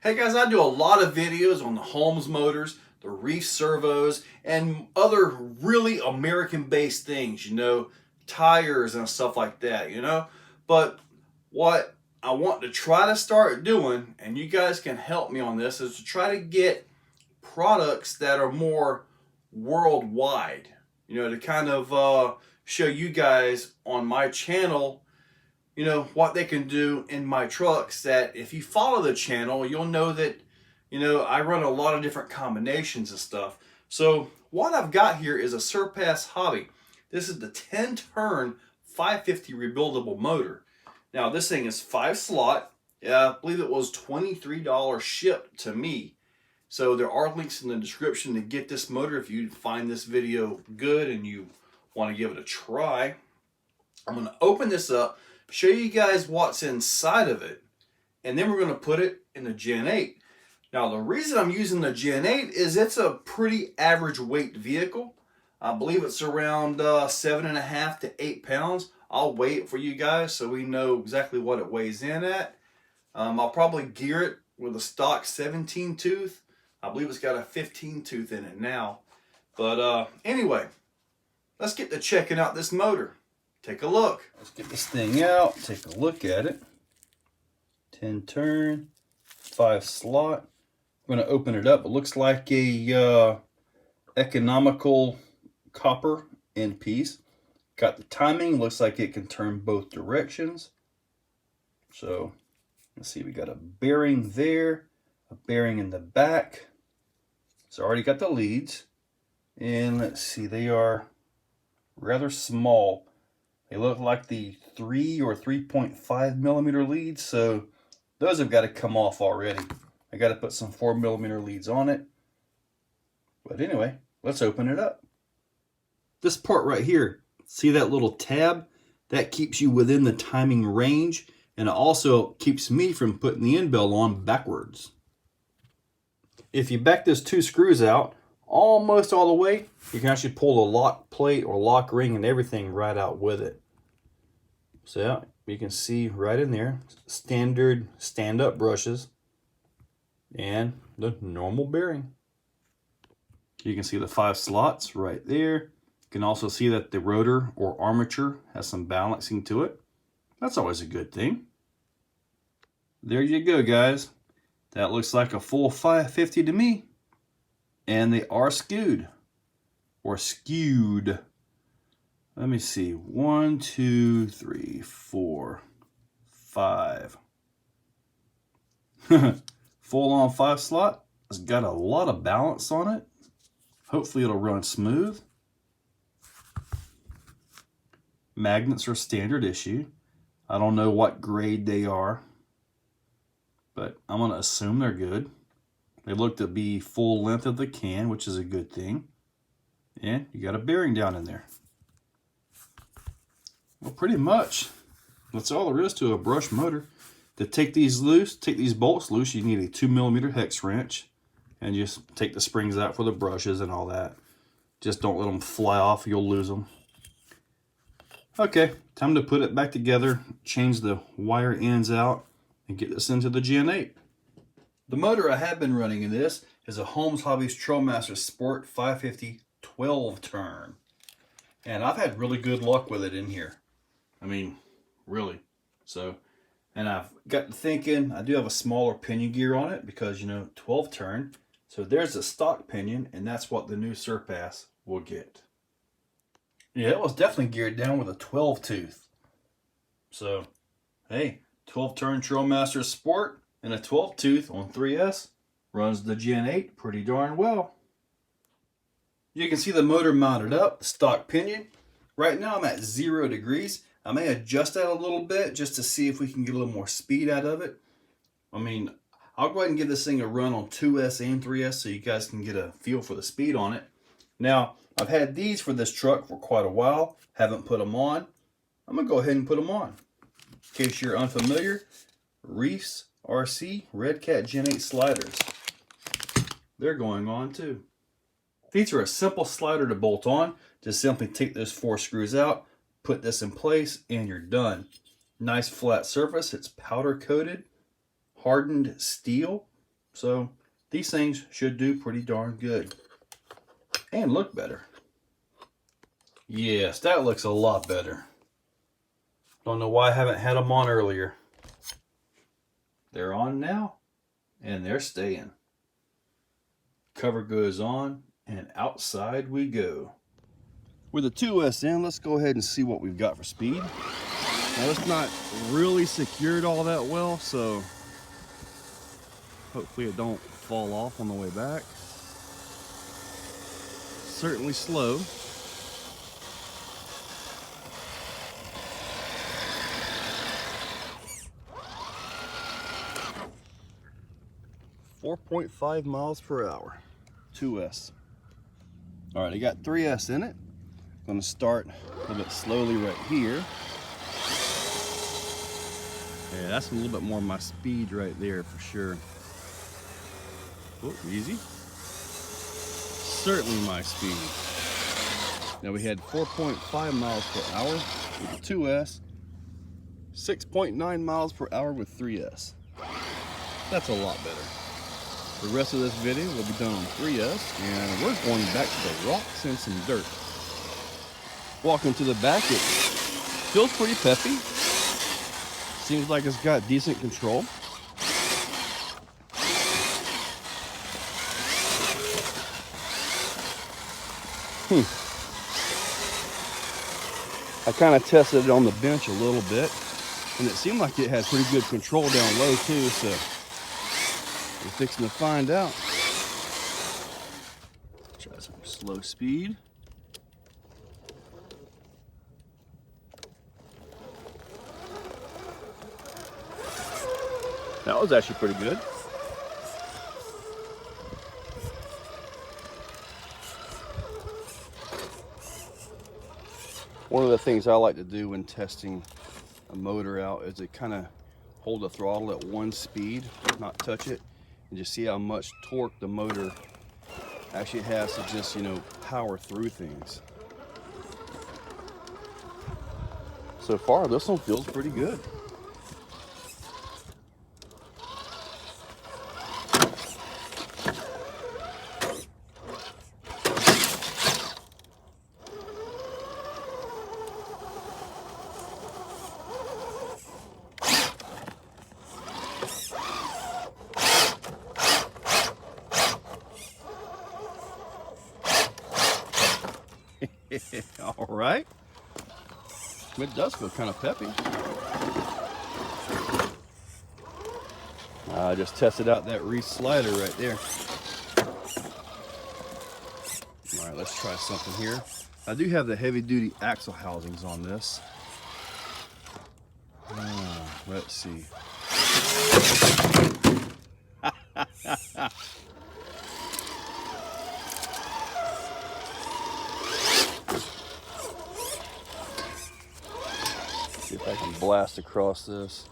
Hey guys, I do a lot of videos on the Holmes motors, the Reef servos, and other really American-based things, tires and stuff like that. But what I want to try to start doing, and you guys can help me on this, is to try to get products that are more worldwide, to kind of show you guys on my channel what they can do in my trucks, that if you follow the channel, you'll know that, I run a lot of different combinations of stuff. So what I've got here is a Surpass Hobby. This is the 10-turn 550 rebuildable motor. Now this thing is 5-slot. I believe it was $23 shipped to me. So there are links in the description to get this motor if you find this video good and you want to give it a try. I'm going to open this up, show you guys what's inside of it, and then we're going to put it in the Gen 8. Now the reason I'm using the Gen 8 is it's a pretty average weight vehicle. I believe it's around 7.5 to 8 pounds. I'll weigh it for you guys so we know exactly what it weighs in at. I'll probably gear it with a stock 17 tooth. I believe it's got a 15 tooth in it now. But anyway, let's get to checking out this motor. Take a look. Let's get this thing out, take a look at it. 10-turn, 5-slot. I'm going to open it up. It looks like a economical copper end piece. Got the timing, looks like it can turn both directions. So let's see, we got a bearing there, a bearing in the back. So already got the leads. And let's see, they are rather small. They look like the 3 or 3.5 millimeter leads, so those have got to come off already. I got to put some 4 millimeter leads on it. But anyway, let's open it up. This part right here, see that little tab? That keeps you within the timing range, and it also keeps me from putting the end bell on backwards. If you back those 2 screws out almost all the way, you can actually pull the lock plate or lock ring and everything right out with it. So yeah, you can see right in there, standard stand-up brushes and the normal bearing. You can see the 5 slots right there. You can also see that the rotor or armature has some balancing to it. That's always a good thing. There you go, guys. That looks like a full 550 to me. And they are skewed. Or skewed. Let me see. 1, 2, 3, 4, 5. Full on 5-slot. It's got a lot of balance on it. Hopefully it'll run smooth. Magnets are standard issue. I don't know what grade they are, but I'm going to assume they're good. They look to be full length of the can, which is a good thing. And you got a bearing down in there. Well, pretty much that's all there is to a brush motor. To take these loose, take these bolts loose, you need a 2 millimeter hex wrench. And just take the springs out for the brushes and all that. Just don't let them fly off, you'll lose them. Okay, time to put it back together, change the wire ends out, and get this into the Gen 8. The motor I have been running in this is a Holmes Hobby's Trailmaster Sport 550 12-turn. And I've had really good luck with it in here. I mean, really. So, and I've got to thinking, I do have a smaller pinion gear on it because, 12-turn. So there's a stock pinion, and that's what the new Surpass will get. Yeah, it was definitely geared down with a 12 tooth. So, hey, 12-turn Trailmaster Sport and a 12 tooth on 3S runs the Gen 8 pretty darn well. You can see the motor mounted up, the stock pinion. Right now I'm at 0 degrees. I may adjust that a little bit just to see if we can get a little more speed out of it. I mean, I'll go ahead and give this thing a run on 2S and 3S so you guys can get a feel for the speed on it. Now, I've had these for this truck for quite a while. Haven't put them on. I'm going to go ahead and put them on. In case you're unfamiliar, Reef's RC Redcat Gen8 sliders. They're going on too. These are a simple slider to bolt on. Just simply take those 4 screws out, put this in place, and you're done. Nice flat surface. It's powder coated, hardened steel. So these things should do pretty darn good. And look better. Yes, that looks a lot better. Don't know why I haven't had them on earlier. They're on now, and they're staying. Cover goes on, and outside we go. With the 2S in, let's go ahead and see what we've got for speed. Now it's not really secured all that well, so hopefully it don't fall off on the way back. Certainly slow. .5 miles per hour, 2S. All right, I got 3S in it. I'm gonna start a little bit slowly right here. Yeah, that's a little bit more my speed right there for sure. Oh, easy. Certainly my speed. Now we had 4.5 miles per hour with the 2S, 6.9 miles per hour with 3S. That's a lot better. The rest of this video will be done on 3S, and we're going back to the rocks and some dirt. Walking to the back, it feels pretty peppy. Seems like it's got decent control. I kind of tested it on the bench a little bit, and it seemed like it had pretty good control down low too, so we're fixing to find out. Try some slow speed. That was actually pretty good. One of the things I like to do when testing a motor out is to kind of hold the throttle at one speed, not touch it, and just see how much torque the motor actually has to just, power through things. So far, this one feels pretty good. All right. It does feel kind of peppy. I just tested out that Reese slider right there. All right, let's try something here. I do have the heavy duty axle housings on this. Let's see. See if I can blast across this.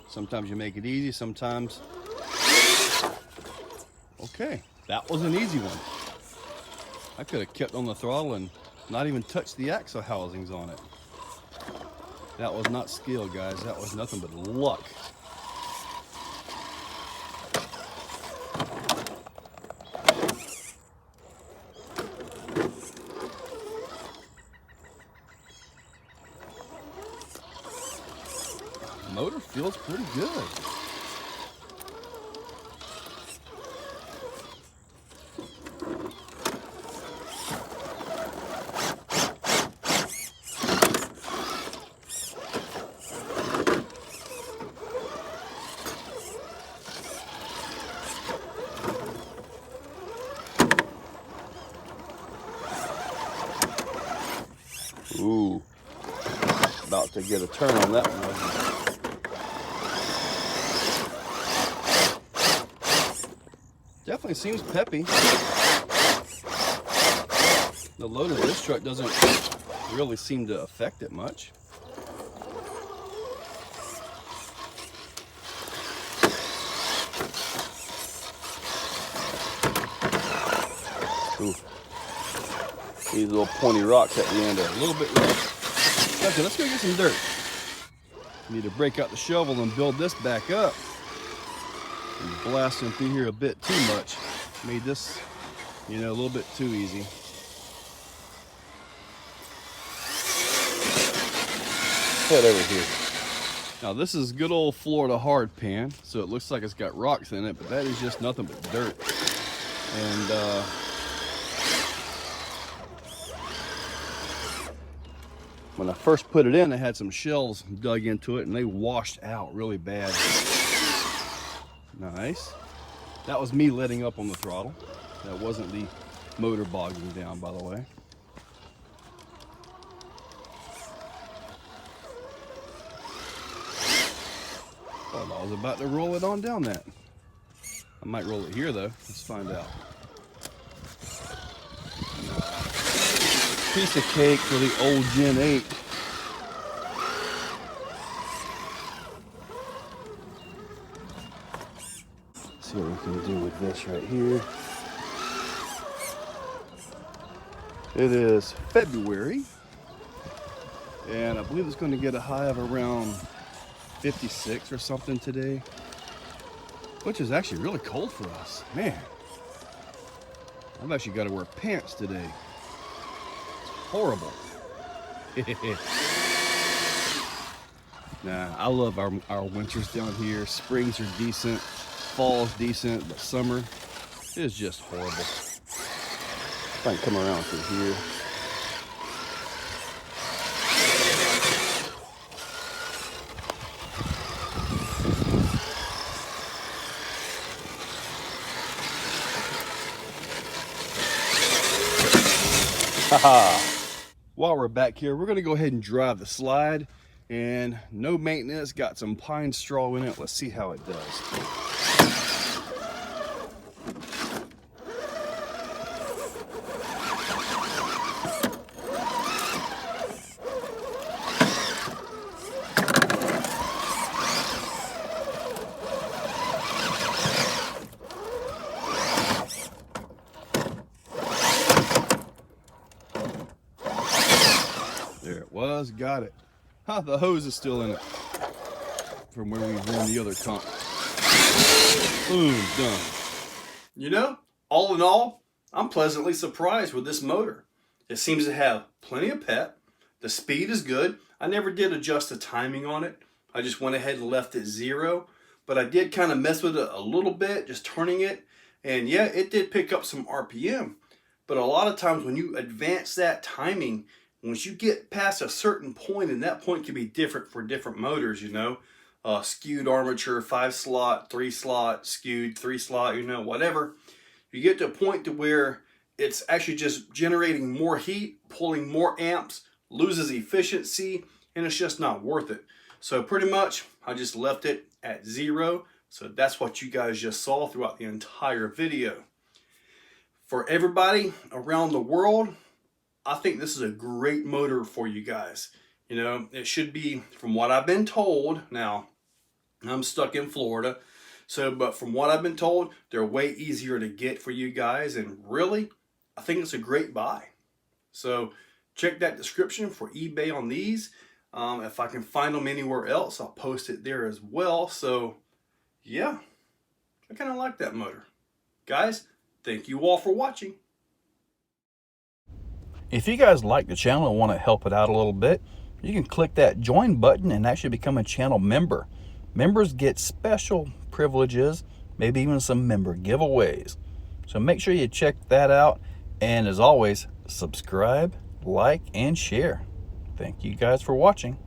Sometimes you make it easy, sometimes. Okay, that was an easy one. I could have kept on the throttle and not even touched the axle housings on it. That was not skill, guys. That was nothing but luck. The motor feels pretty good. Ooh, about to get a turn on that one. Definitely seems peppy. The load of this truck doesn't really seem to affect it much. Ooh. These little pointy rocks at the end are a little bit rough. Okay, let's go get some dirt. Need to break out the shovel and build this back up. And blasting through here a bit too much made this, you know, a little bit too easy. Head over here. Now this is good old Florida hard pan, so it looks like it's got rocks in it, but that is just nothing but dirt. And when I first put it in, I had some shells dug into it and they washed out really bad. Nice. That was me letting up on the throttle. That wasn't the motor bogging down, by the way. Thought I was about to roll it on down that. I might roll it here though. Let's find out. Piece of cake for the old Gen 8. Let's see what we can do with this right here. It is February, and I believe it's going to get a high of around 56 or something today, which is actually really cold for us. Man, I've actually got to wear pants today. Horrible. Nah, I love our winters down here. Springs are decent, fall's decent, but summer is just horrible. If I can come around through here. While we're back here, we're going to go ahead and drive the slide, and no maintenance, got some pine straw in it. Let's see how it does. There it was, got it. Huh, the hose is still in it from where we ran the other comp. Boom, done. You know, all in all, I'm pleasantly surprised with this motor. It seems to have plenty of pep. The speed is good. I never did adjust the timing on it. I just went ahead and left it 0. But I did kind of mess with it a little bit, just turning it. And yeah, it did pick up some RPM. But a lot of times when you advance that timing, once you get past a certain point, and that point can be different for different motors, you know, skewed armature, 5-slot, 3-slot, skewed 3-slot, you know, whatever. You get to a point to where it's actually just generating more heat, pulling more amps, loses efficiency, and it's just not worth it. So pretty much, I just left it at 0. So that's what you guys just saw throughout the entire video. For everybody around the world, I think this is a great motor for you guys. You know, it should be, from what I've been told, now I'm stuck in Florida, but from what I've been told, they're way easier to get for you guys, and really, I think it's a great buy. So check that description for eBay on these. If I can find them anywhere else, I'll post it there as well. So yeah, I kind of like that motor. Guys, thank you all for watching. If you guys like the channel and want to help it out a little bit, you can click that join button and actually become a channel member. Members get special privileges, maybe even some member giveaways. So make sure you check that out. And as always, subscribe, like, and share. Thank you guys for watching.